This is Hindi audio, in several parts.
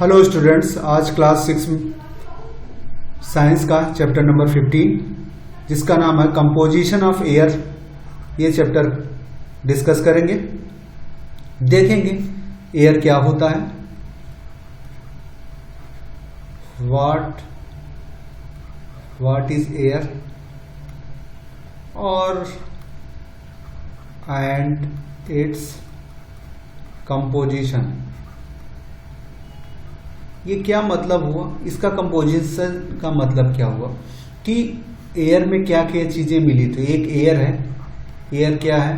हेलो स्टूडेंट्स, आज क्लास 6 साइंस का चैप्टर नंबर 15 जिसका नाम है कंपोजिशन ऑफ एयर, ये चैप्टर डिस्कस करेंगे। देखेंगे एयर क्या होता है, व्हाट इज एयर और एंड इट्स कंपोजिशन। ये क्या मतलब हुआ, इसका कंपोजिशन का मतलब क्या हुआ कि एयर में क्या क्या चीजें मिली। तो एक एयर है, एयर क्या है,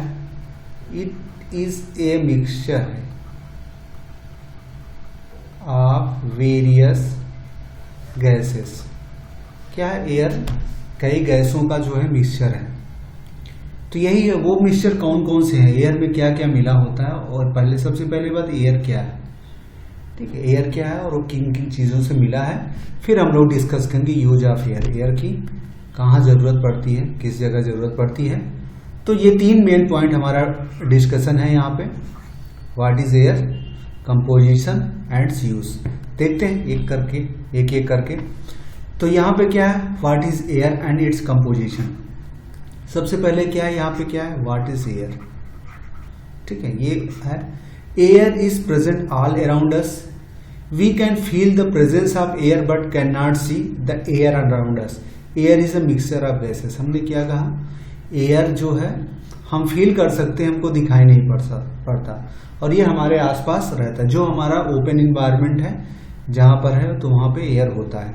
इट इज ए मिक्सचर है ऑफ वेरियस गैसेस। क्या है, एयर कई गैसों का जो है मिक्सचर है। तो यही है वो मिक्सचर कौन कौन से हैं, एयर में क्या क्या मिला होता है। और सबसे पहले बात, एयर क्या है, ठीक है, एयर क्या है और वो किन किन चीज़ों से मिला है। फिर हम लोग डिस्कस करेंगे यूज ऑफ एयर, एयर की कहाँ ज़रूरत पड़ती है, किस जगह ज़रूरत पड़ती है। तो ये तीन मेन पॉइंट हमारा डिस्कशन है यहाँ पे, what is air, composition and use. देखते हैं एक एक करके। तो यहाँ पे क्या है, what is air and its composition. सबसे पहले क्या है, यहाँ पे क्या है, व्हाट इज एयर, ठीक है, ये है air is present all around us. We can feel the presence of air but cannot see the air around us. Air is a mixture of gases. हमने क्या कहा, एयर जो है हम फील कर सकते हैं, हमको दिखाई नहीं पड़ता और ये हमारे आसपास रहता है। जो हमारा ओपन इन्वायरमेंट है जहाँ पर है तो वहाँ पे एयर होता है।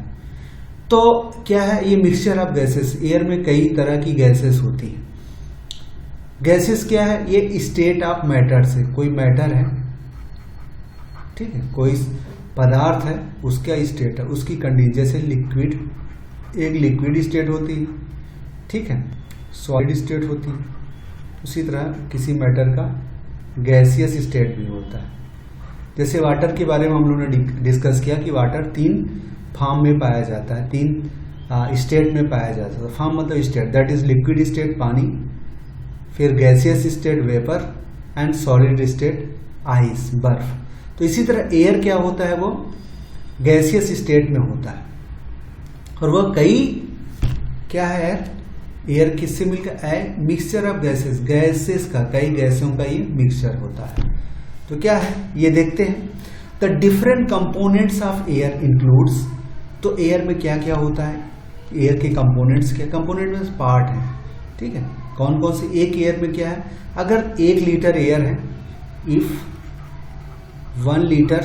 तो क्या है, ये मिक्सचर ऑफ गैसेस। एयर में कई तरह की गैसेस होती है। गैसेस क्या है, ये स्टेट ऑफ मैटर से, कोई मैटर है, ठीक है, कोई पदार्थ है, उसका स्टेट है, उसकी कंडीशन। जैसे लिक्विड, एक लिक्विड स्टेट होती है, ठीक है, सॉलिड स्टेट होती है। उसी तरह किसी मैटर का गैसियस स्टेट भी होता है। जैसे वाटर के बारे में हम लोगों ने डिस्कस किया कि वाटर 3 फॉर्म में पाया जाता है, 3 स्टेट में पाया जाता है। फॉर्म मतलब state, that is liquid state पानी, फिर gaseous state vapour and solid state ice बर्फ। तो इसी तरह एयर क्या होता है, वो गैसियस स्टेट में होता है और वह कई क्या है, एयर किससे मिलकर, मिक्सचर ऑफ गैसेस, गैसेस का, कई गैसों का ये मिक्सचर होता है। तो क्या है ये देखते हैं। The different components of air includes. तो एयर में क्या क्या होता है, एयर के कंपोनेंट्स क्या, कंपोनेंट में पार्ट है, ठीक है, कौन कौन से। एक एयर में क्या है, अगर 1 लीटर एयर है, इफ 1 लीटर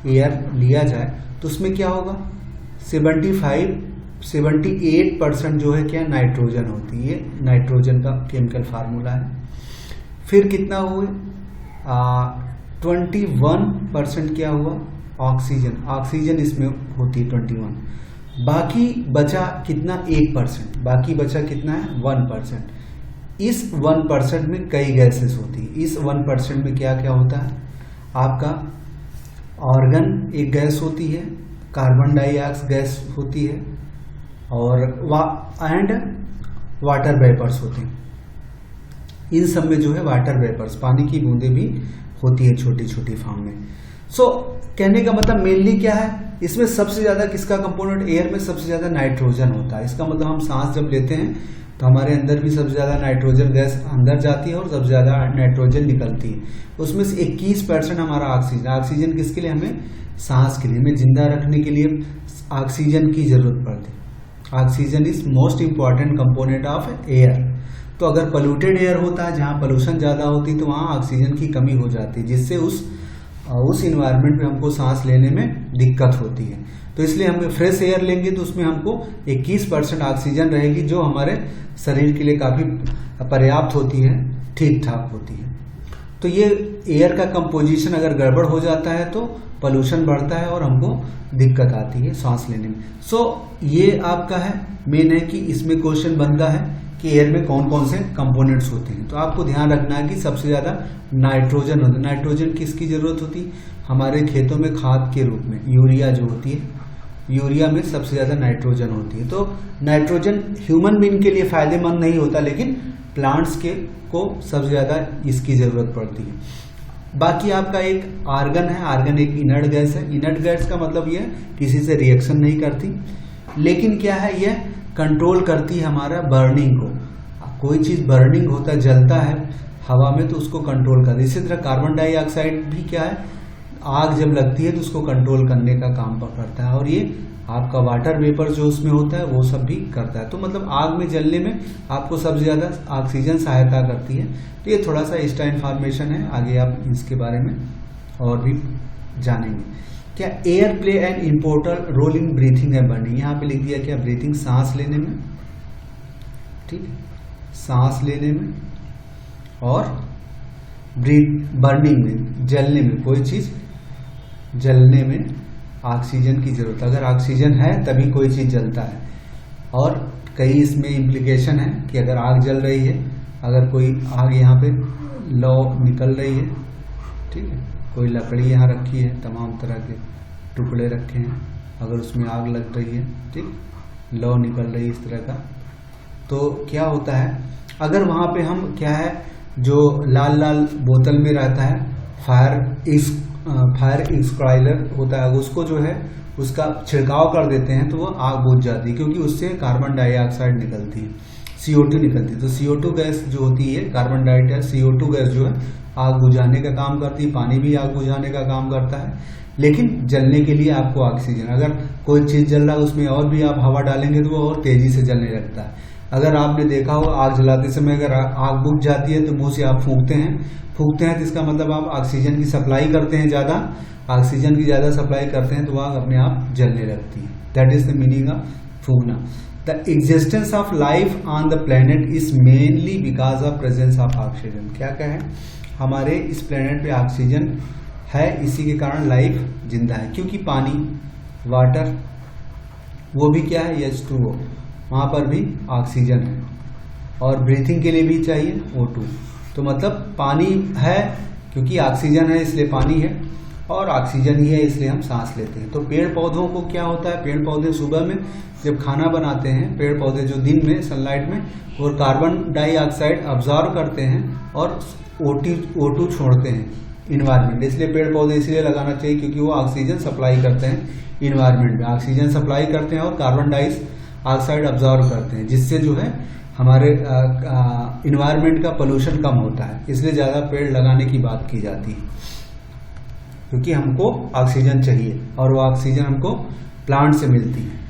एयर लिया जाए तो उसमें क्या होगा, 78% जो है क्या, नाइट्रोजन होती है। ये नाइट्रोजन का केमिकल फार्मूला है। फिर कितना हुए, 21% क्या हुआ, ऑक्सीजन, ऑक्सीजन इसमें होती है 21। बाकी बचा कितना, 1%, बाकी बचा कितना है, 1%। इस 1% में कई गैसेस होती है। इस 1% में क्या क्या होता है, आपका ऑर्गन एक गैस होती है, कार्बन डाइऑक्साइड गैस होती है और एंड वाटर वेपर्स होते हैं। इन सब में जो है वाटर वेपर्स, पानी की बूंदें भी होती है छोटी छोटी फॉर्म में। सो कहने का मतलब मेनली क्या है, इसमें सबसे ज्यादा किसका कंपोनेंट, एयर में सबसे ज्यादा नाइट्रोजन होता है। इसका मतलब हम सांस जब लेते हैं तो हमारे अंदर भी सबसे ज्यादा नाइट्रोजन गैस अंदर जाती है और सबसे ज्यादा नाइट्रोजन निकलती है। उसमें से 21% हमारा ऑक्सीजन। ऑक्सीजन किसके लिए, हमें सांस के लिए, हमें जिंदा रखने के लिए ऑक्सीजन की जरूरत पड़ती है। Oxygen is most important component of air. तो अगर पोल्यूटेड एयर होता है, जहाँ पोल्यूशन ज्यादा होती है, तो वहाँ ऑक्सीजन की कमी हो जाती है, जिससे उस इन्वायरमेंट में हमको सांस लेने में दिक्कत होती है। तो इसलिए हम फ्रेश एयर लेंगे तो उसमें हमको 21% ऑक्सीजन रहेगी, जो हमारे शरीर के लिए काफी पर्याप्त होती है, ठीक ठाक होती है। तो ये एयर का कंपोजिशन अगर गड़बड़ हो जाता है तो पोल्यूशन बढ़ता है और हमको दिक्कत आती है सांस लेने में। सो ये आपका है मेन है कि इसमें क्वेश्चन बनता है कि एयर में कौन कौन से कंपोनेंट्स होते हैं। तो आपको ध्यान रखना है कि सबसे ज्यादा नाइट्रोजन होता है। नाइट्रोजन किसकी जरूरत होती है, हमारे खेतों में खाद के रूप में यूरिया जो होती है, यूरिया में सबसे ज्यादा नाइट्रोजन होती है। तो नाइट्रोजन ह्यूमन बीइंग के लिए फायदेमंद नहीं होता, लेकिन प्लांट्स को सबसे ज्यादा इसकी जरूरत पड़ती है। बाकी आपका एक आर्गन है, आर्गन एक इनर्ट गैस है। इनर्ट गैस का मतलब ये किसी से रिएक्शन नहीं करती, लेकिन क्या है, ये कंट्रोल करती है हमारा बर्निंग को। कोई चीज बर्निंग होता है, जलता है हवा में, तो उसको कंट्रोल करती है। इसी तरह कार्बन डाइऑक्साइड भी क्या है, आग जब लगती है तो उसको कंट्रोल करने का काम करता है। और ये आपका वाटर वेपर जो उसमें होता है वो सब भी करता है। तो मतलब आग में जलने में आपको सबसे ज्यादा ऑक्सीजन सहायता करती है। तो ये थोड़ा सा एक्स्ट्रा इन्फॉर्मेशन है, आगे आप इसके बारे में और भी जानेंगे। क्या air play an important role in breathing and burning. यहाँ पे लिख दिया क्या, ब्रीथिंग सांस लेने में, ठीक है, सांस लेने में, और बर्निंग में, जलने में। कोई चीज जलने में ऑक्सीजन की जरूरत, अगर ऑक्सीजन है तभी कोई चीज जलता है। और कई इसमें इम्प्लीकेशन है कि अगर आग जल रही है, अगर कोई आग यहाँ पे लौ निकल रही है, ठीक है, कोई लकड़ी यहाँ रखी है, तमाम तरह के टुकड़े रखे हैं, अगर उसमें आग लग रही है, ठीक, लौ निकल रही है इस तरह का, तो क्या होता है, अगर वहां पे हम क्या है, जो लाल लाल बोतल में रहता है फायर एक्सटिंग्विशर होता है, उसको जो है उसका छिड़काव कर देते हैं तो वो आग बुझ जाती है, क्योंकि उससे कार्बन डाइऑक्साइड निकलती है, CO2 निकलती है। तो CO2 गैस जो होती है, कार्बन डाइऑक्साइड, CO2 गैस जो है आग बुझाने का काम करती है। पानी भी आग बुझाने का काम करता है, लेकिन जलने के लिए आपको ऑक्सीजन, अगर कोई चीज जल रहा है उसमें और भी आप हवा डालेंगे तो वो और तेजी से जलने लगता है। अगर आपने देखा हो आग जलाते समय अगर आग बुझ जाती है तो मुंह से आप फूंकते हैं तो इसका मतलब आप ऑक्सीजन की सप्लाई करते हैं, ज्यादा ऑक्सीजन की ज्यादा सप्लाई करते हैं तो आग अपने आप जलने लगती है। That is the meaning of फूंकना। The existence of life on the planet is mainly because of presence of oxygen. क्या है, हमारे इस प्लेनेट पे ऑक्सीजन है, इसी के कारण लाइफ जिंदा है, क्योंकि पानी, वाटर, वो भी क्या है, H2O, वहां पर भी ऑक्सीजन है, और ब्रीथिंग के लिए भी चाहिए O2। तो मतलब पानी है, क्योंकि ऑक्सीजन है इसलिए पानी है, और ऑक्सीजन ही है इसलिए हम सांस लेते हैं। तो पेड़ पौधों को क्या होता है, पेड़ पौधे सुबह में जब खाना बनाते हैं, पेड़ पौधे जो दिन में सनलाइट में और कार्बन डाइऑक्साइड ऑब्जर्व करते हैं और O2 छोड़ते हैं इन्वायरमेंट। इसलिए पेड़ पौधे इसलिए लगाना चाहिए क्योंकि वो ऑक्सीजन सप्लाई करते हैं इन्वायरमेंट में, ऑक्सीजन सप्लाई करते हैं और कार्बन डाइऑक्साइड ऑब्जर्व करते हैं, जिससे जो है हमारे इन्वायरमेंट का पोल्यूशन कम होता है। इसलिए ज्यादा पेड़ लगाने की बात की जाती है, क्योंकि हमको ऑक्सीजन चाहिए और वो ऑक्सीजन हमको प्लांट से मिलती है।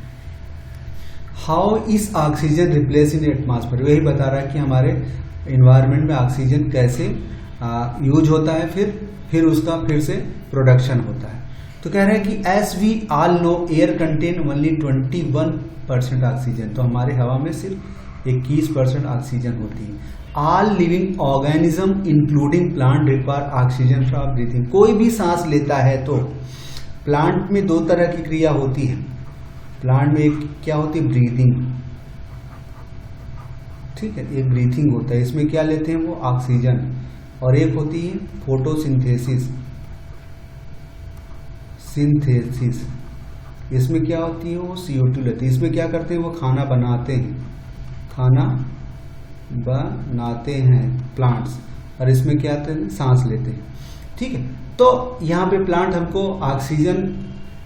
How is oxygen replace in atmosphere, वही बता रहा है कि हमारे इन्वायरमेंट में ऑक्सीजन कैसे यूज होता है, फिर उसका फिर से प्रोडक्शन होता है। तो कह रहे हैं कि as we all know air contain only 21% oxygen, तो हमारे हवा में सिर्फ 21% ऑक्सीजन होती है। All living organism including plant require oxygen for breathing. कोई भी सांस लेता है तो प्लांट में दो तरह की क्रिया होती है। प्लांट में एक क्या होती है, ब्रीथिंग, ठीक है, एक ब्रीथिंग होता है, इसमें क्या लेते हैं वो ऑक्सीजन, और एक होती है फोटोसिंथेसिस, इसमें क्या होती है वो CO2 लेते हैं। इसमें क्या करते हैं वो खाना बनाते हैं प्लांट्स, और इसमें क्या आते हैं, सांस लेते हैं, ठीक है। तो यहाँ पे प्लांट हमको ऑक्सीजन,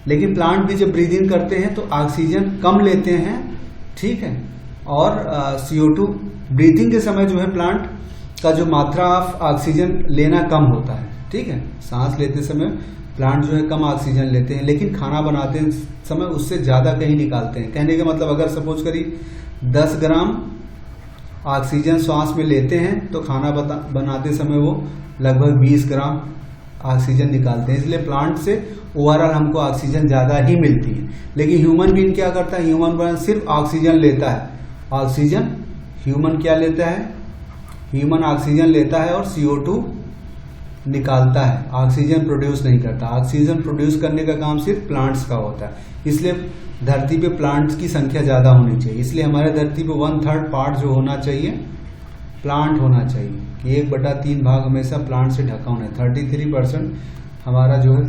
लेकिन प्लांट भी जब ब्रीदिंग करते हैं तो ऑक्सीजन कम लेते हैं, ठीक है, और CO2 ब्रीथिंग के समय जो है प्लांट का जो मात्रा ऑफ ऑक्सीजन लेना कम होता है, ठीक है। सांस लेते समय प्लांट जो है कम ऑक्सीजन लेते हैं, लेकिन खाना बनाते समय उससे ज्यादा कहीं निकालते हैं। कहने का मतलब अगर सपोज करिए 10 ग्राम ऑक्सीजन श्वास में लेते हैं तो खाना बनाते समय वो लगभग 20 ग्राम ऑक्सीजन निकालते हैं। इसलिए प्लांट से ओवरऑल हमको ऑक्सीजन ज्यादा ही मिलती है। लेकिन ह्यूमन बीइंग क्या करता है, ह्यूमन बीइंग सिर्फ ऑक्सीजन लेता है, ऑक्सीजन ह्यूमन क्या लेता है, ह्यूमन ऑक्सीजन लेता है और CO2 निकालता है, ऑक्सीजन प्रोड्यूस नहीं करता। ऑक्सीजन प्रोड्यूस करने का काम सिर्फ प्लांट्स का होता है। इसलिए धरती पे प्लांट्स की संख्या ज्यादा होनी चाहिए। इसलिए हमारे धरती पे 1/3 पार्ट जो होना चाहिए प्लांट होना चाहिए, कि 1/3 भाग हमेशा प्लांट से ढका होना है। 33% हमारा जो है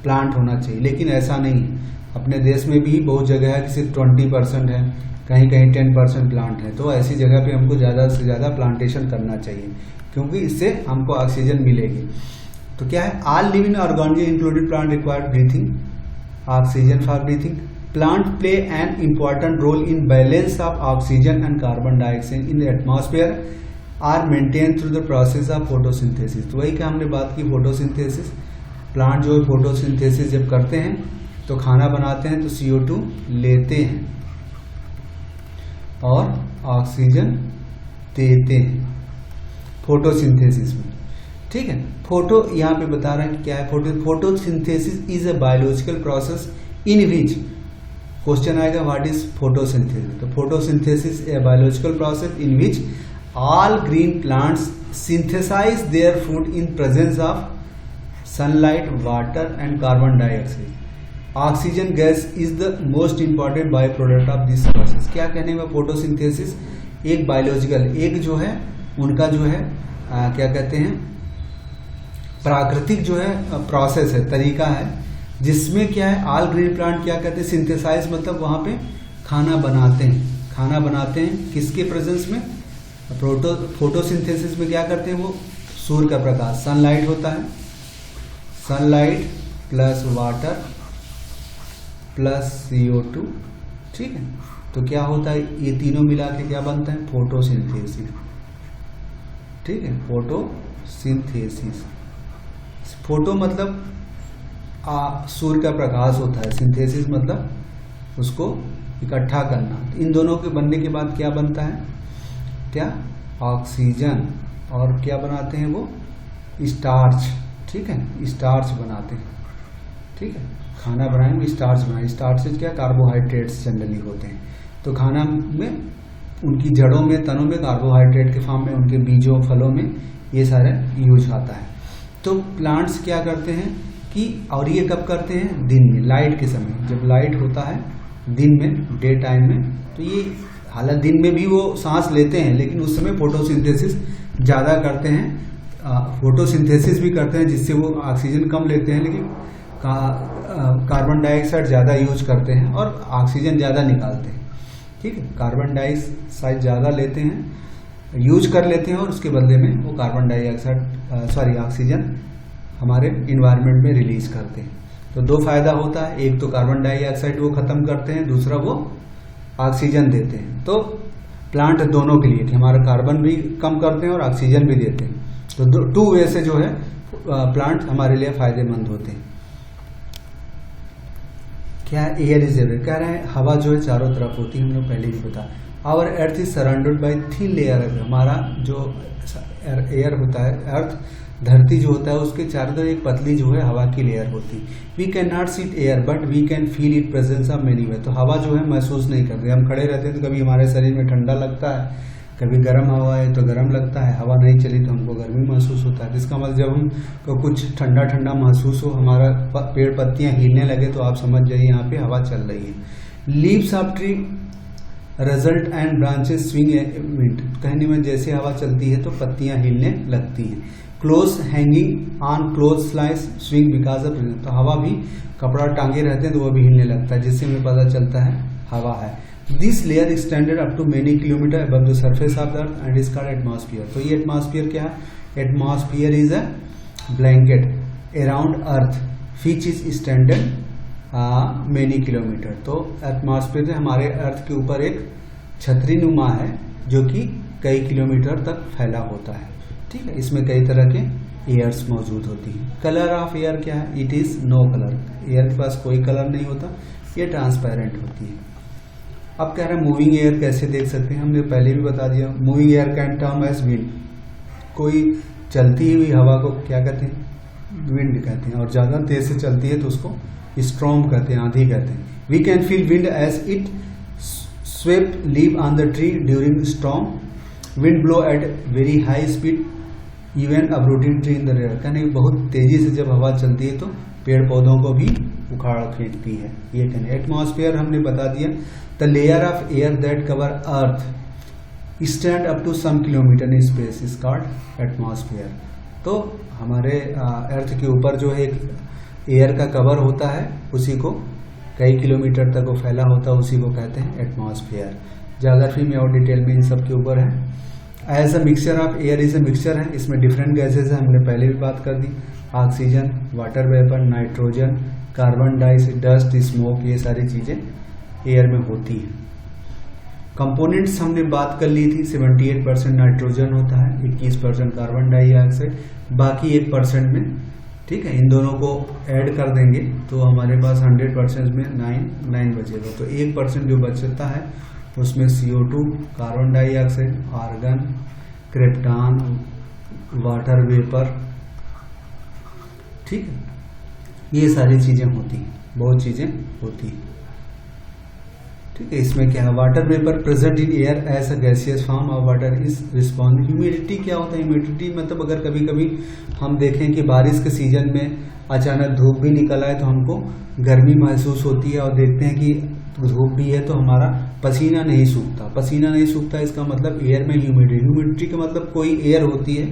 प्लांट होना चाहिए, लेकिन ऐसा नहीं है। अपने देश में भी बहुत जगह है कि सिर्फ 20% है, कहीं कहीं 10% प्लांट है। तो ऐसी जगह पे हमको ज्यादा से ज्यादा प्लांटेशन करना चाहिए, क्योंकि इससे हमको ऑक्सीजन मिलेगी। तो क्या है, all living organism included plant require breathing oxygen for breathing. Plant play an important role in balance of oxygen and carbon dioxide in the atmosphere are maintain through the process of photosynthesis. तो वही क्या हमने बात की, फोटोसिंथेसिस. प्लांट जो है फोटोसिंथेसिस जब करते हैं तो खाना बनाते हैं तो CO2 लेते हैं और ऑक्सीजन देते हैं फोटोसिंथेसिस में. ठीक है, फोटो यहाँ पे बता रहा है कि क्या है photosynthesis is a biological process in which, question आएगा व्हाट इज फोटोसिंथेसिस. तो photosynthesis a biological process in which all green plants synthesize their food in presence of sunlight, water and carbon dioxide. Oxygen gas is the most important by product of this process. क्या कहने में, फोटोसिंथेसिस एक बायोलॉजिकल, एक जो है उनका जो है क्या कहते हैं, प्राकृतिक जो है प्रोसेस है, तरीका है, जिसमें क्या है ऑल ग्रीन प्लांट क्या कहते हैं, सिंथेसाइज मतलब वहां पे खाना बनाते हैं किसके प्रेजेंस में, फोटोसिंथेसिस में क्या करते हैं, वो सूर्य का प्रकाश, सनलाइट होता है, sunlight plus water plus CO2. ठीक है, तो क्या होता है, ये तीनों मिला के क्या बनता है, फोटोसिंथेसिस. ठीक है, फोटोसिंथेसिस. फोटो मतलब सूर्य का प्रकाश होता है, सिंथेसिस मतलब उसको इकट्ठा करना. इन दोनों के बनने के बाद क्या बनता है, क्या, ऑक्सीजन, और क्या बनाते हैं वो, स्टार्च. ठीक है, स्टार्च बनाते हैं. ठीक है, खाना बनाएंगे स्टार्च बनाएंगे. स्टार्च से क्या, कार्बोहाइड्रेट्स जनरली होते हैं. तो खाना में उनकी जड़ों में, तनों में कार्बोहाइड्रेट के फॉर्म में, उनके बीजों, फलों में ये सारे यूज आता है. तो प्लांट्स क्या करते हैं कि, और ये कब करते हैं, दिन में, लाइट के समय, जब लाइट होता है दिन में, डे टाइम में. तो ये हालांकि दिन में भी वो सांस लेते हैं, लेकिन उस समय फोटोसिंथेसिस ज़्यादा करते हैं. फोटोसिंथेसिस भी करते हैं जिससे वो ऑक्सीजन कम लेते हैं, लेकिन कार्बन डाइऑक्साइड ज़्यादा यूज करते हैं और ऑक्सीजन ज़्यादा निकालते हैं. ठीक है, कार्बन डाइऑक्साइड ज़्यादा लेते हैं, यूज कर लेते हैं, और उसके बदले में वो कार्बन डाइऑक्साइड ऑक्सीजन हमारे इन्वायरमेंट में रिलीज करते हैं. तो दो फायदा होता है, एक तो कार्बन डाइऑक्साइड वो खत्म करते हैं, दूसरा वो ऑक्सीजन देते हैं. तो प्लांट दोनों के लिए कि हमारा कार्बन भी कम करते हैं और ऑक्सीजन भी देते हैं. तो टू वे से जो है प्लांट हमारे लिए फायदेमंद होते हैं. क्या एयर इज एवरीवेयर, कह रहे हैं हवा जो है चारों तरफ होती है, हम लोग पहले भी बता. Our earth is surrounded by thin layer. हमारा जो एयर होता है, अर्थ धरती जो होता है उसके चारों तरफ एक पतली जो है हवा की लेयर होती है. We can not see air but we can feel it presence of many way. तो हवा जो है महसूस नहीं करते, हम खड़े रहते हैं तो कभी हमारे शरीर में ठंडा लगता है, कभी गर्म हवा है तो गर्म लगता है, हवा नहीं चली तो हमको गर्मी महसूस होता है. जिसका मतलब जब हमको कुछ ठंडा ठंडा महसूस हो, हमारा पेड़ पत्तियां हिलने लगे, तो आप समझ जाइए यहाँ पे हवा चल रही है. Leaves of tree result and branches swing wind. कहने में जैसे हवा चलती है तो पत्तियां हिलने लगती हैं. Close hanging on close slice swing because of. तो हवा भी, कपड़ा टांगे रहते हैं तो वो भी हिलने लगता है, जिससे हमें पता चलता है हवा है. This layer extended up to many kilometer above the surface of the earth and is called atmosphere. तो ये एटमॉस्फियर क्या है, atmosphere is a blanket around earth which is extended many kilometer. तो एटमॉस्फेयर हमारे अर्थ के ऊपर एक छतरी नुमा है जो कि कई किलोमीटर तक फैला होता है. ठीक है, इसमें कई तरह के एयर्स मौजूद होती हैं. कलर ऑफ एयर क्या है, it is no colour. Air के पास कोई कलर नहीं होता, ये ट्रांसपेरेंट होती है. अब कह रहे हैं मूविंग एयर कैसे देख सकते हैं, हमने पहले भी बता दिया. Moving air can term as wind. कोई चलती हुई हवा को क्या कहते हैं, विंड कहते हैं, और ज्यादा तेज से चलती है तो उसको स्टॉर्म कहते हैं, आंधी कहते हैं. We can feel wind as it swept leave on the tree during storm. Wind blow at very high speed even uprooting tree in the rare. कहने बहुत तेजी से जब हवा चलती है तो पेड़ पौधों को भी उखाड़ फेंकती है. ये कहने. एटमॉस्फेयर हमने बता दिया, the layer of air that cover earth stand up to some kilometer in space is called atmosphere. तो हमारे अर्थ के ऊपर जो है एक एयर का कवर होता है, उसी को कई किलोमीटर तक वो फैला होता है, उसी को कहते हैं एटमॉस्फेयर. ज्योग्राफी में और डिटेल में इन सब के ऊपर है. As a mixture of air is a mixture है, इसमें डिफरेंट गैसेज है, हमने पहले भी बात कर दी, oxygen, water vapour, nitrogen, carbon dioxide, dust, smoke, ये सारी चीजें एयर में होती हैं। कंपोनेंट्स हमने बात कर ली थी, 78% नाइट्रोजन होता है, 21% कार्बन डाइऑक्साइड, बाकी 1% में, ठीक है, इन दोनों को ऐड कर देंगे तो हमारे पास 100% में 9 बचेगा। तो 1% जो बचता है उसमें CO2, carbon dioxide, argon, krypton, water vapour, ठीक है, ये सारी चीजें होती हैं, बहुत चीजें होती हैं, ठीक है। इसमें क्या है, water vapour present in air as a gaseous form of water is respond. Humidity क्या होता है, ह्यूमिडिटी मतलब अगर कभी कभी हम देखें कि बारिश के सीजन में अचानक धूप भी निकल आए तो हमको गर्मी महसूस होती है, और देखते हैं कि धूप भी है तो हमारा पसीना नहीं सूखता। पसीना नहीं सूखता इसका मतलब एयर में ह्यूमिडिटी का मतलब कोई एयर होती है,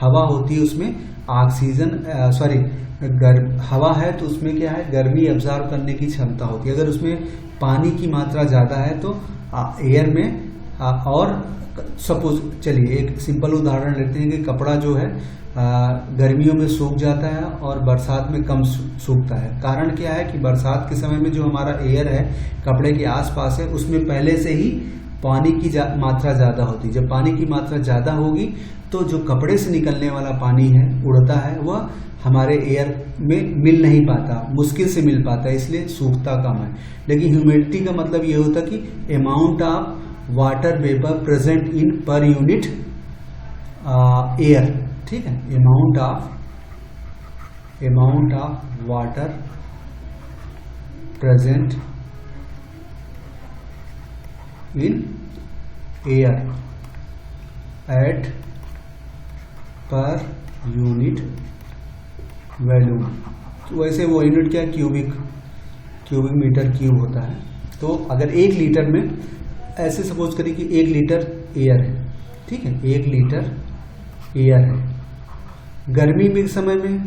हवा होती है, उसमें ऑक्सीजन हवा है तो उसमें क्या है, गर्मी एब्जॉर्ब करने की क्षमता होती है। अगर उसमें पानी की मात्रा ज़्यादा है तो एयर में और सपोज, चलिए एक सिंपल उदाहरण लेते हैं कि कपड़ा जो है गर्मियों में सूख जाता है और बरसात में कम सूखता है। कारण क्या है कि बरसात के समय में जो हमारा एयर है कपड़े के आसपास है उसमें पहले से ही पानी की मात्रा ज़्यादा होती है। जब पानी की मात्रा ज़्यादा होगी तो जो कपड़े से निकलने वाला पानी है, उड़ता है, वह हमारे एयर में मिल नहीं पाता, मुश्किल से मिल पाता है, इसलिए सूखता कम है। लेकिन ह्यूमिडिटी का मतलब ये होता कि amount of water vapour present in per unit air, ठीक है, amount of water present in air at per unit volume. तो वैसे वो यूनिट क्या, क्यूबिक मीटर क्यूब होता है। तो अगर 1 लीटर में, ऐसे सपोज करिए कि 1 लीटर एयर है, ठीक है, 1 लीटर एयर है गर्मी में समय में,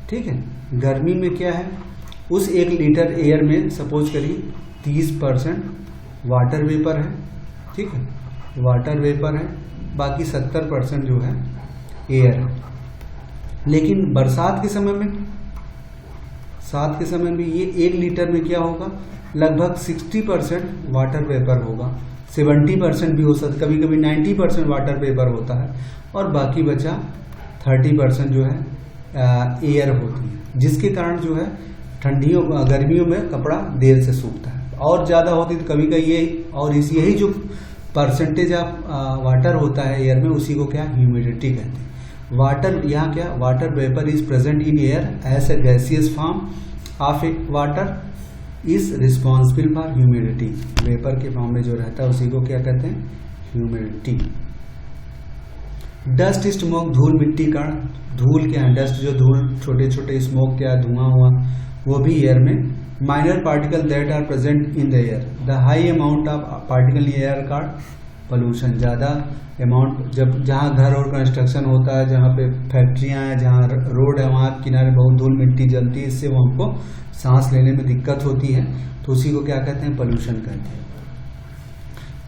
ठीक है, गर्मी में क्या है, उस 1 लीटर एयर में सपोज करिए 30% वाटर वेपर है, ठीक है, वाटर वेपर है, बाकी 70% जो है एयर है। लेकिन बरसात के समय में ये 1 लीटर में क्या होगा, लगभग 60% वाटर वेपर होगा, 70% भी हो सकता, कभी कभी 90% वाटर वेपर होता है, और बाकी बचा 30% जो है एयर होती है, जिसके कारण जो है गर्मियों में कपड़ा देर से सूखता है। और ज़्यादा होती तो कभी कभी यही जो परसेंटेज ऑफ वाटर होता है एयर में, उसी को क्या ह्यूमिडिटी कहते हैं। वाटर, यहाँ क्या, water vapour is present in air as a gaseous form of a water is responsible for humidity. Vapour के फॉर्म में जो रहता है उसी को क्या कहते हैं, ह्यूमिडिटी। डस्ट स्मोक, धूल मिट्टी का, धूल क्या है, डस्ट जो धूल, छोटे छोटे स्मोक क्या, धुआं हुआ, वो भी एयर में। Minor particle that are present in the air, the high amount of particle in air का पोल्यूशन। ज़्यादा अमाउंट, जब जहाँ घर और कंस्ट्रक्शन होता है, जहाँ पे फैक्ट्रियाँ हैं, जहाँ रोड है, वहाँ किनारे बहुत धूल मिट्टी जलती है, इससे वो हमको सांस लेने में दिक्कत होती है, तो उसी को क्या कहते हैं, पोल्यूशन कहते हैं।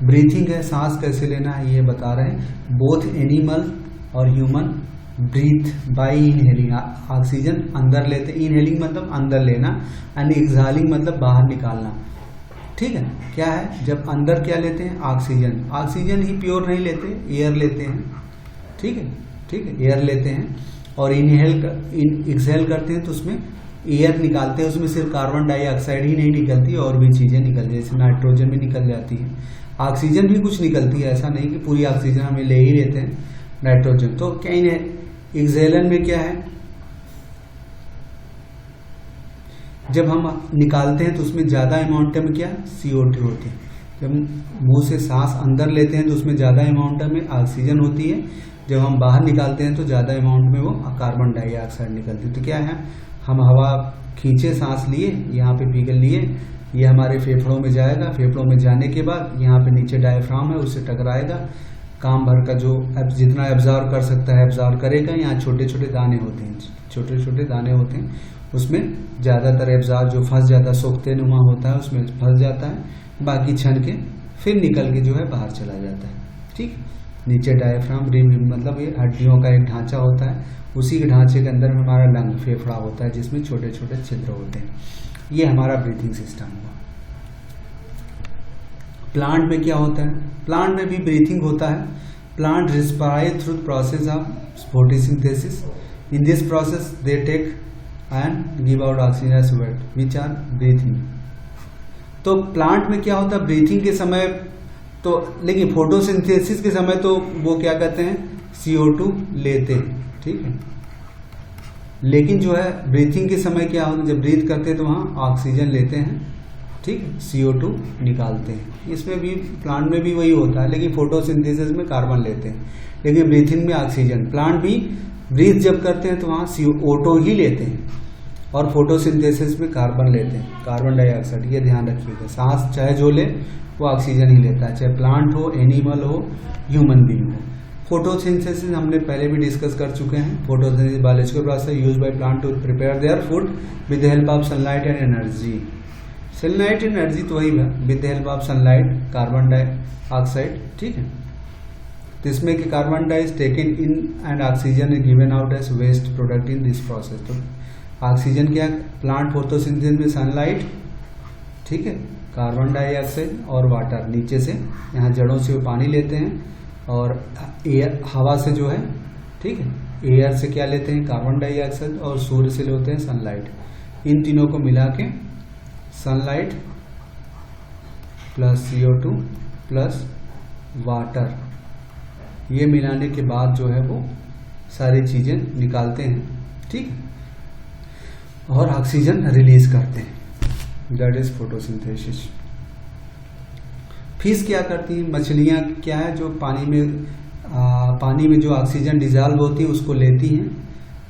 ब्रीथिंग है, सांस कैसे लेना है ये बता रहे हैं। बोथ एनिमल और human breathe by inhaling, oxygen अंदर लेते, इनहेलिंग मतलब अंदर लेना, एंड एक्सहालिंग मतलब बाहर निकालना, ठीक है। क्या है, जब अंदर क्या लेते हैं, ऑक्सीजन ही प्योर नहीं लेते, एयर लेते हैं, ठीक है, एयर लेते हैं, और एक्सहेल करते हैं तो उसमें एयर निकालते हैं, उसमें सिर्फ कार्बन डाइऑक्साइड ही नहीं निकलती, और भी चीजें निकलती है, जैसे नाइट्रोजन भी निकल जाती है, ऑक्सीजन भी कुछ निकलती है, ऐसा नहीं कि पूरी ऑक्सीजन हमें ले ही लेते हैं, नाइट्रोजन। तो क्या एक्सहेलन में क्या है, जब हम निकालते हैं तो उसमें ज़्यादा अमाउंट में क्या, CO2 होती है। जब मुंह से सांस अंदर लेते हैं तो उसमें ज़्यादा अमाउंट में ऑक्सीजन होती है, जब हम बाहर निकालते हैं तो ज़्यादा अमाउंट में वो कार्बन डाइऑक्साइड निकलती है। तो क्या है, हम हवा खींचे, सांस लिए, यहाँ पे पिघल लिए, ये हमारे फेफड़ों में जाएगा, फेफड़ों में जाने के बाद यहाँ पे नीचे डायफ्राम है, उससे टकराएगा, काम भर का जो जितना एब्जॉर्व कर सकता है एब्जॉर्व करेगा। यहाँ छोटे छोटे दाने होते हैं, छोटे छोटे दाने होते हैं, उसमें ज़्यादातर एब्जॉर्व जो फंस जाता है, सोखते नुमा होता है, उसमें फंस जाता है, बाकी छन के फिर निकल के जो है बाहर चला जाता है, ठीक। नीचे डायफ्राम, मतलब ये हड्डियों का एक ढांचा होता है, उसी के ढांचे के अंदर में हमारा लंग, फेफड़ा होता है जिसमें छोटे छोटे छिद्र होते हैं। ये हमारा ब्रीथिंग सिस्टम हुआ। प्लांट में क्या होता है? प्लांट में भी ब्रीथिंग होता है। Plant respire through process of photosynthesis. In this process they take and give out oxygen as sweat which are breathing. तो प्लांट में क्या होता है ब्रीथिंग के समय, तो लेकिन फोटोसिंथेसिस के समय तो वो क्या कहते हैं CO2 लेते हैं, ठीक है। लेकिन जो है ब्रीथिंग के समय क्या होता है, जब ब्रीथ करते हैं तो वहाँ ऑक्सीजन लेते हैं, ठीक है, CO2 निकालते हैं। इसमें भी प्लांट में भी वही होता है, लेकिन फोटोसिंथेसिस में कार्बन लेते हैं, लेकिन ब्रीथिंग में ऑक्सीजन। प्लांट भी ब्रीथ जब करते हैं तो वहाँ CO2 ही लेते हैं और फोटोसिंथेसिस में कार्बन लेते हैं, कार्बन डाइऑक्साइड। ये ध्यान रखिएगा, सांस चाहे जो ले वो ऑक्सीजन ही लेता है, चाहे प्लांट हो, एनिमल हो, ह्यूमन बीइंग हो। फोटोसिंथेसिस हमने पहले भी डिस्कस कर चुके हैं। Photosynthesis biological process used by plant to prepare their food with the help of sunlight and energy. Sunlight energy तो वही है, with the help of sunlight, carbon dioxide, ठीक है। तो इसमें कि carbon di is taken in and oxygen is given out as waste product in this process. तो ऑक्सीजन क्या, प्लांट फोटोसिंथेसिस में सनलाइट, ठीक है, कार्बन डाइऑक्साइड और वाटर, नीचे से यहाँ जड़ों से वो पानी लेते हैं, और एयर, हवा से जो है, ठीक है, एयर से क्या लेते हैं कार्बन डाइऑक्साइड, और सूर्य से लेते हैं सनलाइट। इन तीनों को मिला के sunlight plus CO2 plus water, ये मिलाने के बाद जो है वो सारी चीजें निकालते हैं, ठीक है, और ऑक्सीजन रिलीज करते हैं। That is photosynthesis. फिश क्या करती हैं? मछलियां क्या है, जो पानी में जो ऑक्सीजन डिजॉल्व होती है उसको लेती हैं,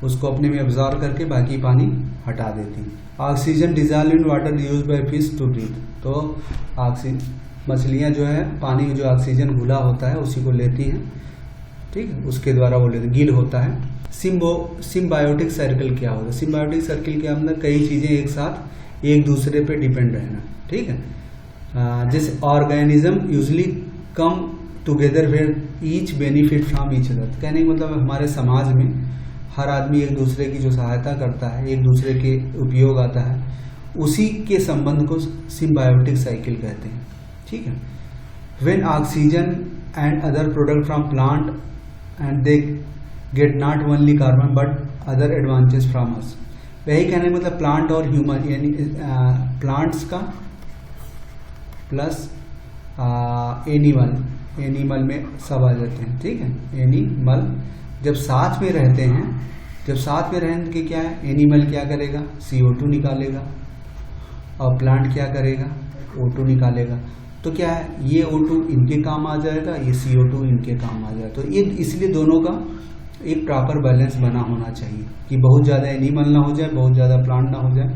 उसको अपने में अब्जॉर्ब करके बाकी पानी हटा देती हैं। Oxygen dissolve in water use by fish to breathe. तो मछलियां जो है पानी में जो ऑक्सीजन घुला होता है उसी को लेती हैं, ठीक है, उसके द्वारा वो लेते, गिल होता है। सिम्बायोटिक सर्कल क्या होता है? सिम्बायोटिक सर्कल के अंदर कई चीजें एक साथ एक दूसरे पे डिपेंड रहना, ठीक है। जैसे organism usually come together where each benefit from each other. कहने का मतलब हमारे समाज में हर आदमी एक दूसरे की जो सहायता करता है, एक दूसरे के उपयोग आता है, उसी के संबंध को सिम्बायोटिक साइकिल कहते हैं, ठीक है। When oxygen and other product from plant and they get not only carbon but other advantage from us. वही कहने मतलब प्लांट और ह्यूमन, यानी प्लांट्स का प्लस एनिमल में सब आ जाते हैं, ठीक है। एनिमल जब साथ में रहते हैं, जब साथ में रहने के क्या है, एनिमल क्या करेगा CO2 निकालेगा और प्लांट क्या करेगा O2 निकालेगा। तो क्या है, ये O2 इनके काम आ जाएगा, ये CO2 इनके काम आ जाएगा। तो ये इसलिए दोनों का एक प्रॉपर बैलेंस बना होना चाहिए कि बहुत ज़्यादा एनिमल ना हो जाए, बहुत ज़्यादा प्लांट ना हो जाए,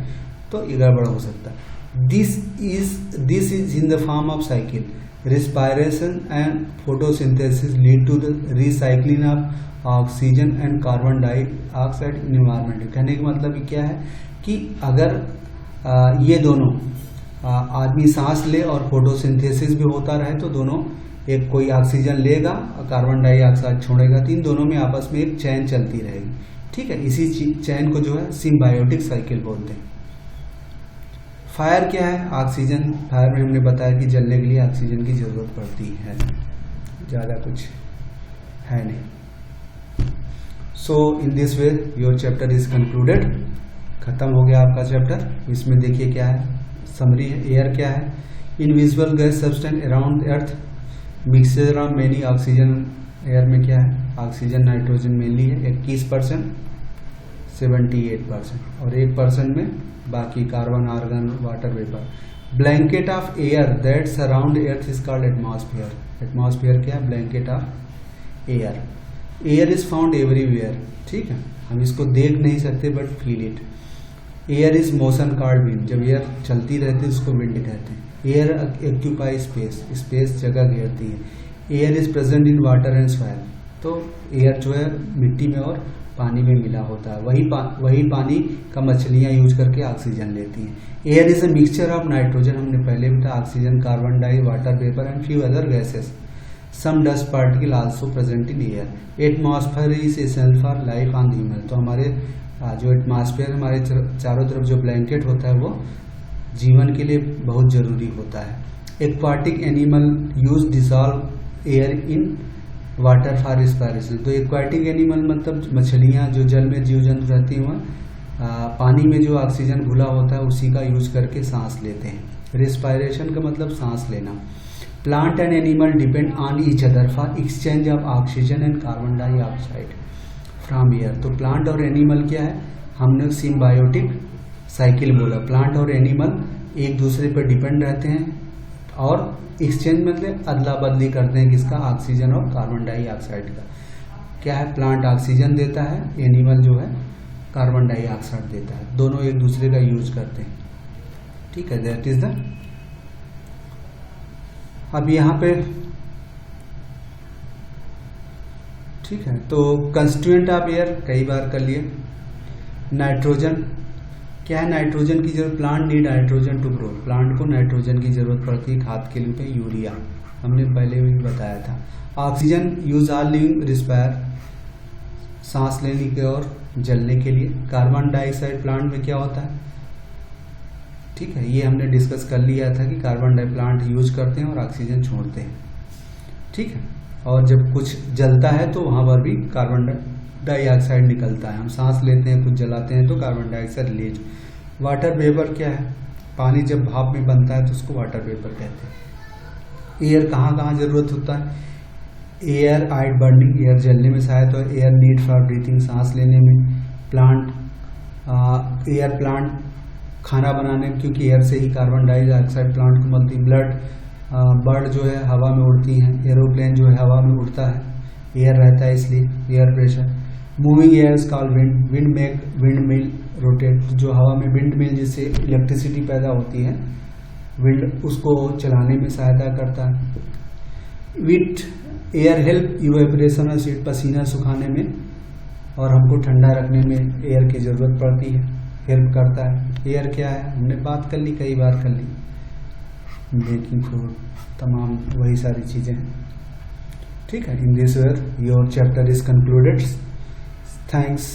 तो ये गड़बड़ हो सकता है। This is in the form of cycle. Respiration and photosynthesis lead to the recycling of oxygen and carbon dioxide in environment। कहने का मतलब क्या है कि अगर ये दोनों आदमी सांस ले और फोटोसिंथेसिस भी होता रहे तो दोनों, एक कोई ऑक्सीजन लेगा और कार्बन डाइऑक्साइड छोड़ेगा, तो इन दोनों में आपस में एक चैन चलती रहेगी, ठीक है। इसी चैन को जो है सिम्बायोटिक साइकिल बोलते हैं। फायर क्या है? ऑक्सीजन। फायर में हमने बताया कि जलने के लिए ऑक्सीजन की जरूरत पड़ती है, ज़्यादा कुछ है नहीं। So in this way your chapter is concluded. खत्म हो गया आपका चैप्टर। इसमें देखिए क्या है, समरी है। एयर क्या है? Invisible gas substance around earth mixture of many oxygen. Air में क्या है? ऑक्सीजन नाइट्रोजन मेनली है 21%, 78%, और 1% में बाकी carbon, argon, water vapour. Blanket of air that surround earth is called atmosphere. Atmosphere क्या है? Blanket of air. Air is found everywhere, ठीक है, हम इसको देख नहीं सकते but feel it. Air is motion called wind. जब एयर चलती रहती है उसको विंड कहते हैं। एयर एक्यूपाई स्पेस, स्पेस जगह घेरती है। Air is present in water and soil. तो एयर जो है मिट्टी में और पानी में मिला होता है, वही पानी का मछलियां यूज करके ऑक्सीजन लेती हैं। Air is a mixture of nitrogen, हमने पहले भी था, oxygen, carbon di, water vapour and few other gases. Some dust particle also present in air. Atmosphere is essential for life on human. तो हमारे जो एटमॉस्फेयर हमारे चारों तरफ जो ब्लैंकेट होता है वो जीवन के लिए बहुत जरूरी होता है। Aquatic animal use dissolve air in water for respiration. तो एक्वाटिक एनिमल मतलब मछलियाँ जो जल में जीव जंतु रहती हैं वह पानी में जो ऑक्सीजन घुला होता है उसी का यूज करके सांस लेते हैं। रेस्पिरेशन का मतलब सांस लेना। Plant and animal depend on each other for exchange of oxygen and carbon dioxide from air. तो प्लांट और एनिमल क्या है, हमने सिम्बायोटिक साइकिल बोला। प्लांट और एनिमल एक दूसरे पर डिपेंड रहते हैं और एक्सचेंज मतलब अदला बदली करते हैं किसका, ऑक्सीजन और कार्बन डाइऑक्साइड का। क्या है, प्लांट ऑक्सीजन देता है, एनिमल जो है कार्बन डाइऑक्साइड देता है, दोनों एक दूसरे का यूज करते हैं। ठीक है, दैट इज द। अब यहाँ पे ठीक है, तो कंस्टिट्यूएंट ऑफ एयर कई बार कर लिए। नाइट्रोजन क्या है, नाइट्रोजन की जरूरत, plant need nitrogen to grow. Plant को नाइट्रोजन की जरूरत पड़ती है खाद के लिए, यूरिया हमने पहले भी बताया था। Oxygen use are living respire, सांस लेने के और जलने के लिए। कार्बन डाइऑक्साइड प्लांट में क्या होता है, ठीक है, ये हमने डिस्कस कर लिया था कि कार्बन डाई प्लांट यूज करते हैं और ऑक्सीजन छोड़ते हैं। ठीक है, और जब कुछ जलता है तो वहां पर भी कार्बन डाइऑक्साइड निकलता है। हम सांस लेते हैं, कुछ जलाते हैं तो carbon dioxide release. Water vapour क्या है, पानी जब भाप में बनता है तो उसको वाटर वेपर कहते हैं। एयर कहाँ कहाँ जरूरत होता है, एयर आइड बर्निंग, एयर जलने में सहायता है। एयर नीड फॉर ब्रीथिंग, सांस लेने में। प्लांट एयर प्लांट खाना बनाने में, क्योंकि एयर से ही कार्बन डाइऑक्साइड प्लांट को मिलती है। बर्ड जो है हवा में उड़ती हैं। एरोप्लेन जो है हवा में उड़ता है, एयर रहता है इसलिए, air pressure. Moving air is called wind. Wind make wind mill rotate, जो हवा में विंड मिल जिससे इलेक्ट्रिसिटी पैदा होती है, विंड उसको चलाने में सहायता करता है। With air help evaporation of sweat, पसीना सुखाने में और हमको ठंडा रखने में एयर की जरूरत पड़ती है, हेल्प करता है। एयर क्या है, हमने बात कर ली, कई बार कर ली, बेकिंग फूड, तमाम वही सारी चीजें हैं। ठीक है, इन this way your chapter is concluded. Thanks.